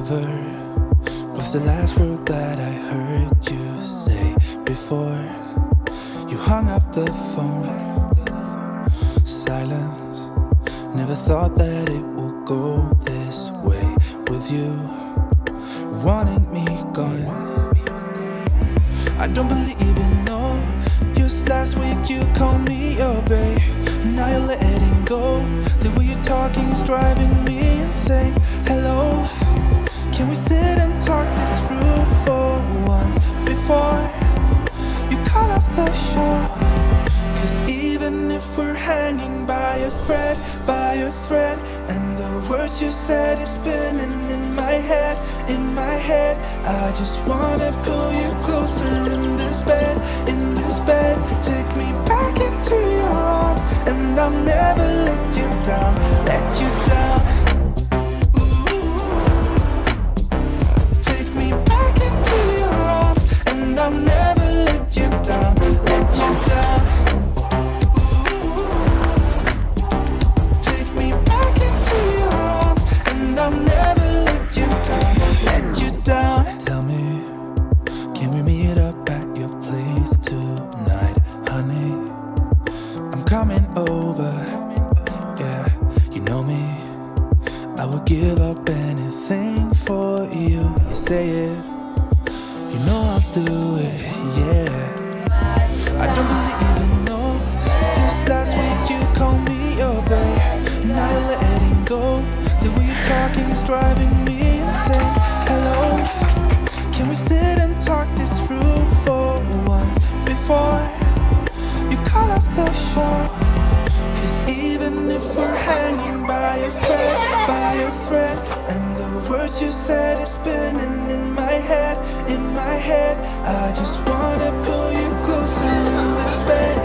Never was the last word that I heard you say before you hung up the phone. Silence, never thought that it would go this way with you wanting me gone. I don't believe in no. Just last week you called me your babe. Now you're letting go. The way you're talking is driving me insane. Hello, can we sit and talk this through for once before you call off the show? Cause even if we're hanging by a thread, and the words you said is spinning in my head, I just wanna pull you closer in this bed, take me back into your arms, and I'll never let you down, Take me back into your arms, and I'll never let you down, Take me back into your arms, and I'll never let you down, Tell me, can we meet up at your place tonight, honey? I'm coming over, yeah, you know me. I would give up anything for you. You say it, you know I'll do it, yeah. I don't believe in no. Just last week you called me your babe. Now you're letting go. The way you're talking is driving me insane. Hello, can we sit and talk this through for once before you call off the show? Cause even if we're hanging by a thread, and the words you said is spinning in my head, I just wanna pull you closer in this bed,